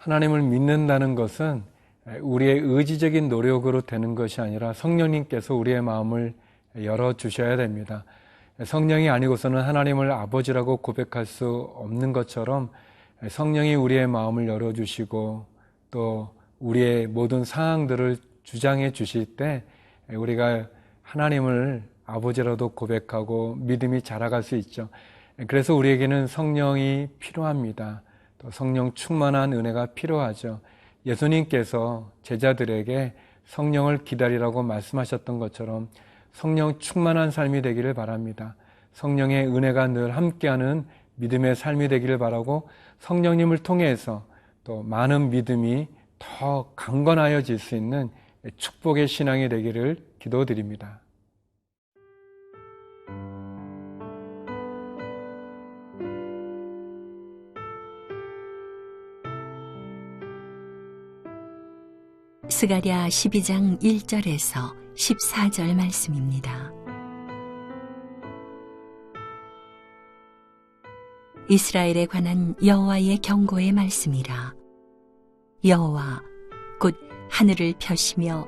하나님을 믿는다는 것은 우리의 의지적인 노력으로 되는 것이 아니라 성령님께서 우리의 마음을 열어주셔야 됩니다. 성령이 아니고서는 하나님을 아버지라고 고백할 수 없는 것처럼 성령이 우리의 마음을 열어주시고 또 우리의 모든 상황들을 주장해 주실 때 우리가 하나님을 아버지라도 고백하고 믿음이 자라갈 수 있죠. 그래서 우리에게는 성령이 필요합니다. 또 성령 충만한 은혜가 필요하죠. 예수님께서 제자들에게 성령을 기다리라고 말씀하셨던 것처럼 성령 충만한 삶이 되기를 바랍니다. 성령의 은혜가 늘 함께하는 믿음의 삶이 되기를 바라고 성령님을 통해서 또 많은 믿음이 더 강건하여질 수 있는 축복의 신앙이 되기를 기도드립니다. 스가랴 12장 1절에서 14절 말씀입니다. 이스라엘에 관한 여호와의 경고의 말씀이라. 여호와 곧 하늘을 펴시며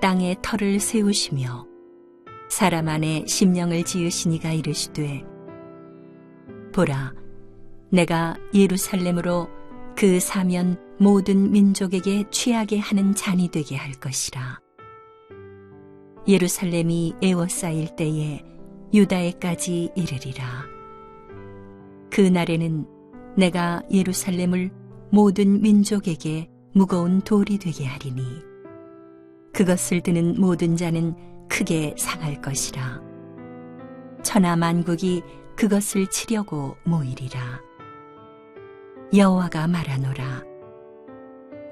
땅에 터를 세우시며 사람 안에 심령을 지으시니가 이르시되 보라 내가 예루살렘으로 그 사면 모든 민족에게 취하게 하는 잔이 되게 할 것이라. 예루살렘이 에워싸일 때에 유다에까지 이르리라. 그 날에는 내가 예루살렘을 모든 민족에게 무거운 돌이 되게 하리니 그것을 드는 모든 자는 크게 상할 것이라. 천하 만국이 그것을 치려고 모이리라. 여호와가 말하노라.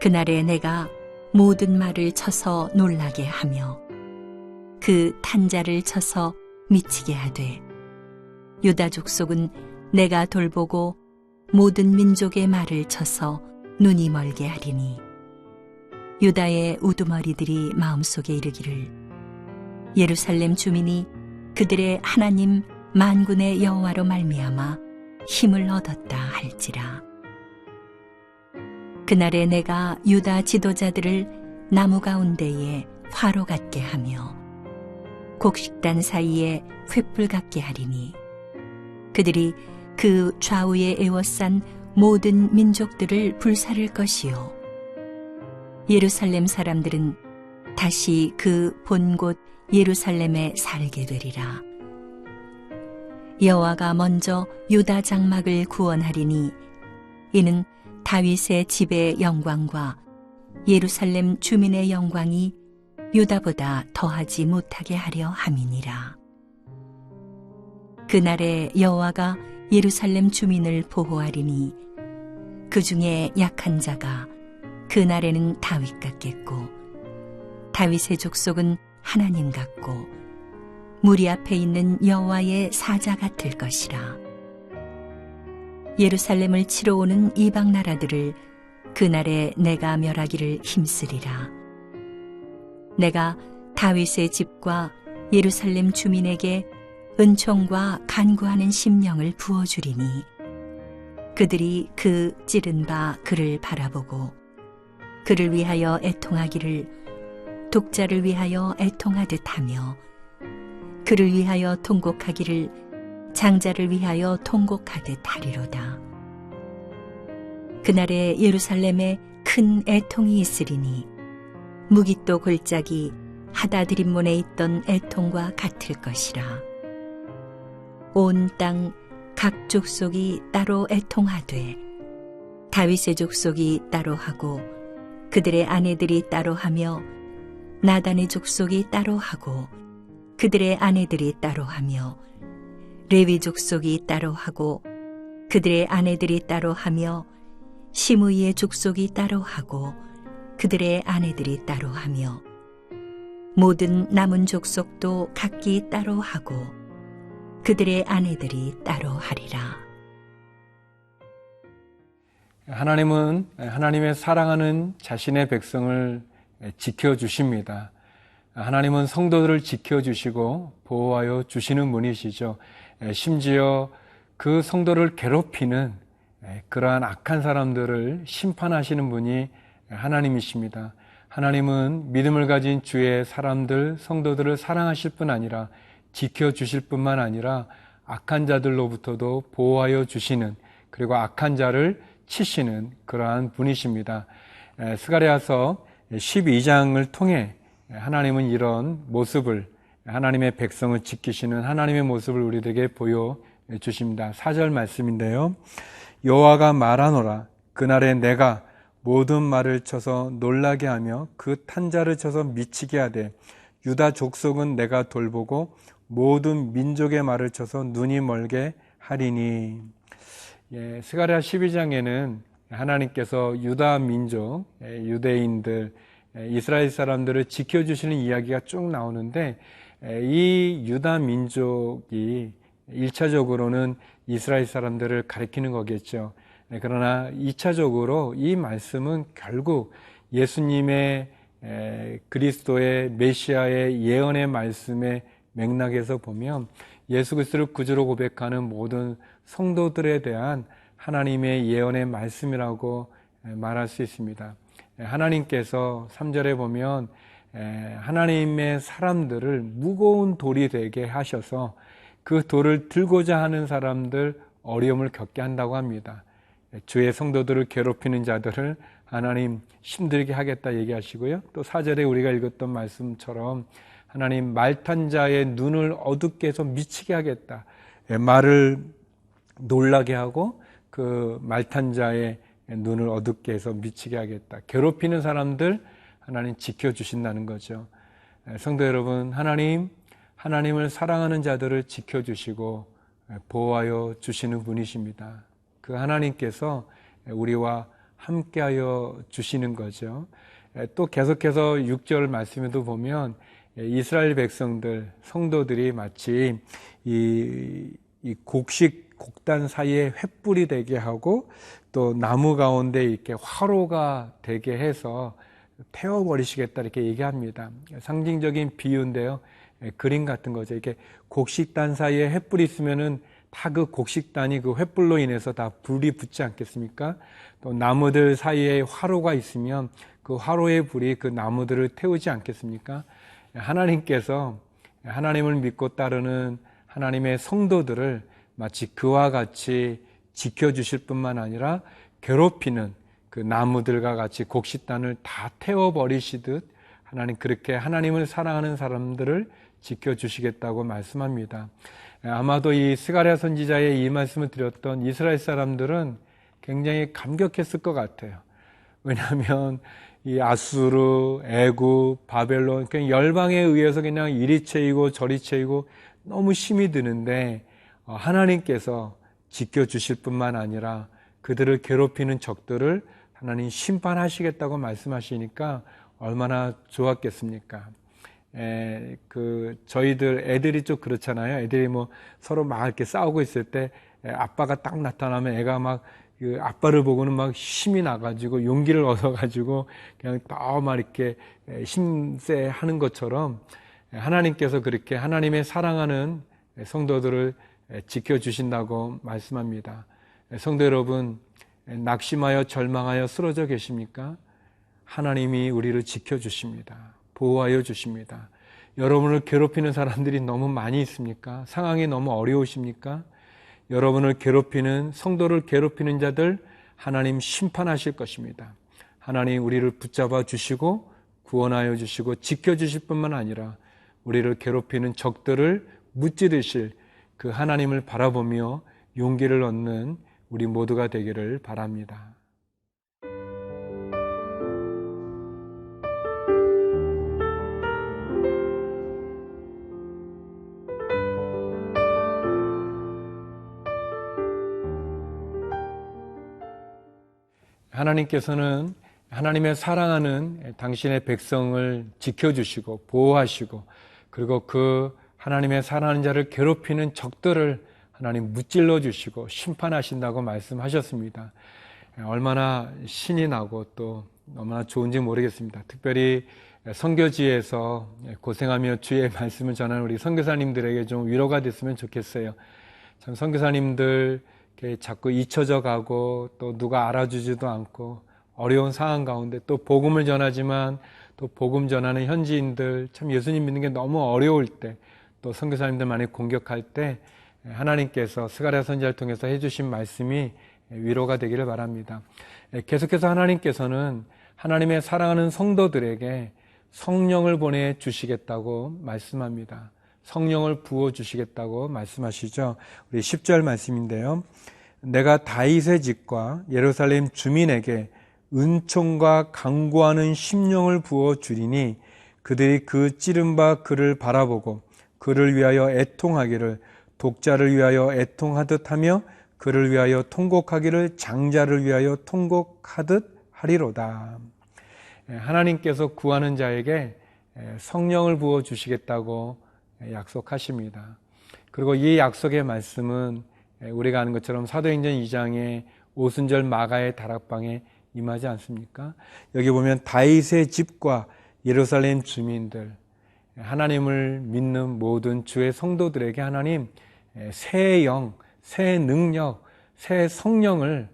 그날에 내가 모든 말을 쳐서 놀라게 하며 그 탄자를 쳐서 미치게 하되 유다 족속은 내가 돌보고 모든 민족의 말을 쳐서 눈이 멀게 하리니 유다의 우두머리들이 마음속에 이르기를 예루살렘 주민이 그들의 하나님 만군의 여호와로 말미암아 힘을 얻었다 할지라. 그날에 내가 유다 지도자들을 나무 가운데에 화로 같게 하며 곡식단 사이에 횃불 같게 하리니 그들이 그 좌우에 에워싼 모든 민족들을 불사를 것이요 예루살렘 사람들은 다시 그 본곳 예루살렘에 살게 되리라. 여호와가 먼저 유다 장막을 구원하리니 이는 다윗의 집의 영광과 예루살렘 주민의 영광이 유다보다 더하지 못하게 하려 함이니라. 그날에 여호와가 예루살렘 주민을 보호하리니 그 중에 약한 자가 그날에는 다윗 같겠고 다윗의 족속은 하나님 같고 무리 앞에 있는 여호와의 사자 같을 것이라. 예루살렘을 치러 오는 이방 나라들을 그날에 내가 멸하기를 힘쓰리라. 내가 다윗의 집과 예루살렘 주민에게 은총과 간구하는 심령을 부어주리니 그들이 그 찌른 바 그를 바라보고 그를 위하여 애통하기를 독자를 위하여 애통하듯 하며 그를 위하여 통곡하기를 장자를 위하여 통곡하듯 하리로다. 그날에 예루살렘에 큰 애통이 있으리니 무깃도 골짜기 하다드림몬에 있던 애통과 같을 것이라. 온 땅 각 족속이 따로 애통하되 다윗의 족속이 따로 하고 그들의 아내들이 따로 하며 나단의 족속이 따로 하고 그들의 아내들이 따로 하며 레위 족속이 따로 하고 그들의 아내들이 따로 하며 시므이의 족속이 따로 하고 그들의 아내들이 따로 하며 모든 남은 족속도 각기 따로 하고 그들의 아내들이 따로 하리라. 하나님은 하나님의 사랑하는 자신의 백성을 지켜주십니다. 하나님은 성도들을 지켜주시고 보호하여 주시는 분이시죠. 심지어 그 성도를 괴롭히는 그러한 악한 사람들을 심판하시는 분이 하나님이십니다. 하나님은 믿음을 가진 주의 사람들, 성도들을 사랑하실 뿐 아니라 지켜주실 뿐만 아니라 악한 자들로부터도 보호하여 주시는, 그리고 악한 자를 치시는 그러한 분이십니다. 스가랴서 12장을 통해 하나님은 이런 모습을, 하나님의 백성을 지키시는 하나님의 모습을 우리들에게 보여주십니다. 4절 말씀인데요. 여호와가 말하노라. 그날에 내가 모든 말을 쳐서 놀라게 하며 그 탄자를 쳐서 미치게 하되 유다 족속은 내가 돌보고 모든 민족의 말을 쳐서 눈이 멀게 하리니. 스가랴 12장에는 하나님께서 유다 민족, 유대인들, 이스라엘 사람들을 지켜주시는 이야기가 쭉 나오는데, 이 유다 민족이 1차적으로는 이스라엘 사람들을 가리키는 거겠죠. 그러나 2차적으로 이 말씀은 결국 예수님의 그리스도의 메시아의 예언의 말씀의 맥락에서 보면 예수 그리스도를 구주로 고백하는 모든 성도들에 대한 하나님의 예언의 말씀이라고 말할 수 있습니다. 하나님께서 3절에 보면 하나님의 사람들을 무거운 돌이 되게 하셔서 그 돌을 들고자 하는 사람들 어려움을 겪게 한다고 합니다. 주의 성도들을 괴롭히는 자들을 하나님 힘들게 하겠다 얘기하시고요. 또 4절에 우리가 읽었던 말씀처럼 하나님 말탄 자의 눈을 어둡게 해서 미치게 하겠다. 말을 놀라게 하고 그 말탄 자의 눈을 어둡게 해서 미치게 하겠다. 괴롭히는 사람들 하나님 지켜주신다는 거죠. 성도 여러분, 하나님을 사랑하는 자들을 지켜주시고 보호하여 주시는 분이십니다. 그 하나님께서 우리와 함께하여 주시는 거죠. 또 계속해서 6절 말씀에도 보면 이스라엘 백성들, 성도들이 마치 이 곡단 사이에 횃불이 되게 하고 또 나무 가운데 이렇게 화로가 되게 해서 태워버리시겠다 이렇게 얘기합니다. 상징적인 비유인데요. 그림 같은 거죠. 이렇게 곡식단 사이에 횃불이 있으면은 다 그 곡식단이 그 횃불로 인해서 다 불이 붙지 않겠습니까? 또 나무들 사이에 화로가 있으면 그 화로의 불이 그 나무들을 태우지 않겠습니까? 하나님께서 하나님을 믿고 따르는 하나님의 성도들을 마치 그와 같이 지켜주실 뿐만 아니라 괴롭히는 그 나무들과 같이 곡식단을 다 태워버리시듯 하나님 그렇게 하나님을 사랑하는 사람들을 지켜주시겠다고 말씀합니다. 아마도 이 스가랴 선지자의 이 말씀을 드렸던 이스라엘 사람들은 굉장히 감격했을 것 같아요. 왜냐하면 이 아수르, 애굽, 바벨론 그냥 열방에 의해서 그냥 이리 채이고 저리 채이고 너무 힘이 드는데 하나님께서 지켜주실 뿐만 아니라 그들을 괴롭히는 적들을 하나님 심판하시겠다고 말씀하시니까 얼마나 좋았겠습니까? 저희들 애들이 좀 그렇잖아요. 애들이 뭐 서로 막 이렇게 싸우고 있을 때 아빠가 딱 나타나면 애가 막 그 아빠를 보고는 막 힘이 나가지고 용기를 얻어가지고 그냥 더 막 이렇게 힘세 하는 것처럼 하나님께서 그렇게 하나님의 사랑하는 성도들을 지켜주신다고 말씀합니다. 성도 여러분, 낙심하여 절망하여 쓰러져 계십니까? 하나님이 우리를 지켜주십니다. 보호하여 주십니다. 여러분을 괴롭히는 사람들이 너무 많이 있습니까? 상황이 너무 어려우십니까? 여러분을 괴롭히는, 성도를 괴롭히는 자들 하나님 심판하실 것입니다. 하나님 우리를 붙잡아 주시고 구원하여 주시고 지켜주실 뿐만 아니라 우리를 괴롭히는 적들을 무찌르실 그 하나님을 바라보며 용기를 얻는 우리 모두가 되기를 바랍니다. 하나님께서는 하나님의 사랑하는 당신의 백성을 지켜주시고 보호하시고 그리고 그 하나님의 사랑하는 자를 괴롭히는 적들을 하나님 무찔러 주시고 심판하신다고 말씀하셨습니다. 얼마나 신이 나고 또 얼마나 좋은지 모르겠습니다. 특별히 선교지에서 고생하며 주의 말씀을 전하는 우리 선교사님들에게 좀 위로가 됐으면 좋겠어요. 참 선교사님들 이렇게 자꾸 잊혀져 가고 또 누가 알아주지도 않고 어려운 상황 가운데 또 복음을 전하지만 또 복음 전하는 현지인들 참 예수님 믿는 게 너무 어려울 때 또 선교사님들 많이 공격할 때 하나님께서 스가랴 선지자를 통해서 해주신 말씀이 위로가 되기를 바랍니다. 계속해서 하나님께서는 하나님의 사랑하는 성도들에게 성령을 보내주시겠다고 말씀합니다. 성령을 부어주시겠다고 말씀하시죠. 우리 10절 말씀인데요. 내가 다윗의 집과 예루살렘 주민에게 은총과 강구하는 심령을 부어주리니 그들이 그 찌른 바 그를 바라보고 그를 위하여 애통하기를 독자를 위하여 애통하듯 하며 그를 위하여 통곡하기를 장자를 위하여 통곡하듯 하리로다. 하나님께서 구하는 자에게 성령을 부어주시겠다고 약속하십니다. 그리고 이 약속의 말씀은 우리가 아는 것처럼 사도행전 2장의 오순절 마가의 다락방에 임하지 않습니까? 여기 보면 다윗의 집과 예루살렘 주민들, 하나님을 믿는 모든 주의 성도들에게 하나님 새 영, 새 능력, 새 성령을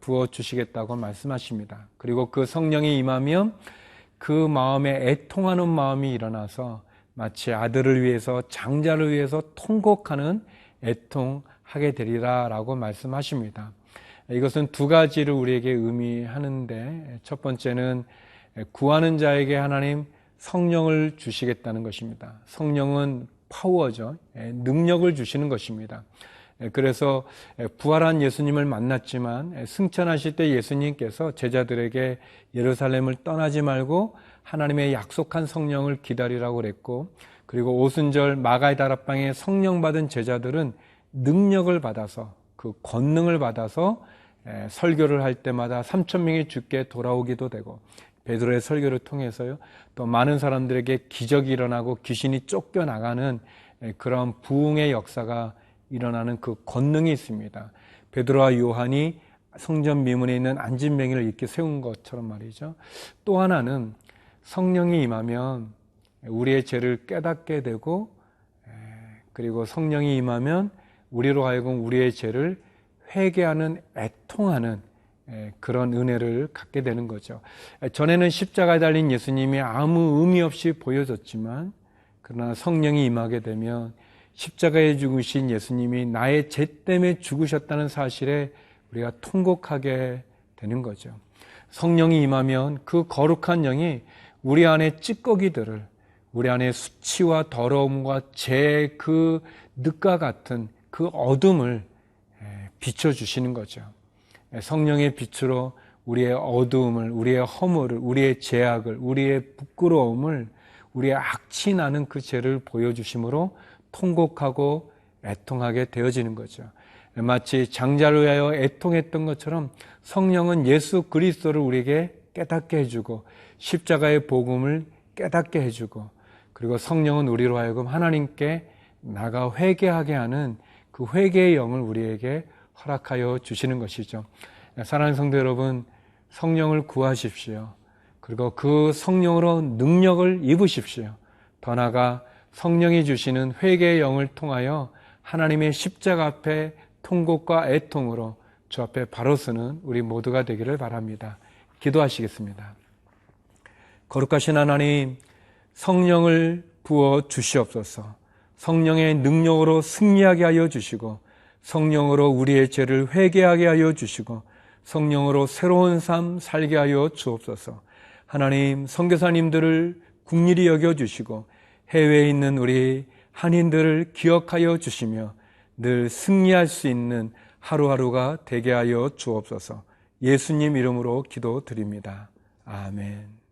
부어주시겠다고 말씀하십니다. 그리고 그 성령이 임하면 그 마음에 애통하는 마음이 일어나서 마치 아들을 위해서 장자를 위해서 통곡하는 애통하게 되리라 라고 말씀하십니다. 이것은 두 가지를 우리에게 의미하는데 첫 번째는 구하는 자에게 하나님 성령을 주시겠다는 것입니다. 성령은 파워죠. 능력을 주시는 것입니다. 그래서 부활한 예수님을 만났지만 승천하실 때 예수님께서 제자들에게 예루살렘을 떠나지 말고 하나님의 약속한 성령을 기다리라고 그랬고, 그리고 오순절 마가의 다락방에 성령 받은 제자들은 능력을 받아서 그 권능을 받아서 설교를 할 때마다 3,000명이 주께 돌아오기도 되고 베드로의 설교를 통해서요 또 많은 사람들에게 기적이 일어나고 귀신이 쫓겨나가는 그런 부흥의 역사가 일어나는 그 권능이 있습니다. 베드로와 요한이 성전 미문에 있는 안진뱅이를 이렇게 세운 것처럼 말이죠. 또 하나는 성령이 임하면 우리의 죄를 깨닫게 되고, 그리고 성령이 임하면 우리로 하여금 우리의 죄를 회개하는 애통하는 그런 은혜를 갖게 되는 거죠. 전에는 십자가에 달린 예수님이 아무 의미 없이 보여졌지만 그러나 성령이 임하게 되면 십자가에 죽으신 예수님이 나의 죄 때문에 죽으셨다는 사실에 우리가 통곡하게 되는 거죠. 성령이 임하면 그 거룩한 영이 우리 안에 찌꺼기들을, 우리 안에 수치와 더러움과 죄의 그 늪과 같은 그 어둠을 비춰주시는 거죠. 성령의 빛으로 우리의 어두움을, 우리의 허물을, 우리의 죄악을, 우리의 부끄러움을, 우리의 악취 나는 그 죄를 보여주심으로 통곡하고 애통하게 되어지는 거죠. 마치 장자를 위하여 애통했던 것처럼 성령은 예수 그리스도를 우리에게 깨닫게 해주고 십자가의 복음을 깨닫게 해주고, 그리고 성령은 우리로 하여금 하나님께 나가 회개하게 하는 그 회개의 영을 우리에게 허락하여 주시는 것이죠. 사랑하는 성도 여러분, 성령을 구하십시오. 그리고 그 성령으로 능력을 입으십시오. 더 나아가 성령이 주시는 회개의 영을 통하여 하나님의 십자가 앞에 통곡과 애통으로 주 앞에 바로 서는 우리 모두가 되기를 바랍니다. 기도하시겠습니다. 거룩하신 하나님, 성령을 부어 주시옵소서. 성령의 능력으로 승리하게 하여 주시고, 성령으로 우리의 죄를 회개하게 하여 주시고, 성령으로 새로운 삶 살게 하여 주옵소서. 하나님, 선교사님들을 긍휼히 여겨 주시고 해외에 있는 우리 한인들을 기억하여 주시며 늘 승리할 수 있는 하루하루가 되게 하여 주옵소서. 예수님 이름으로 기도드립니다. 아멘.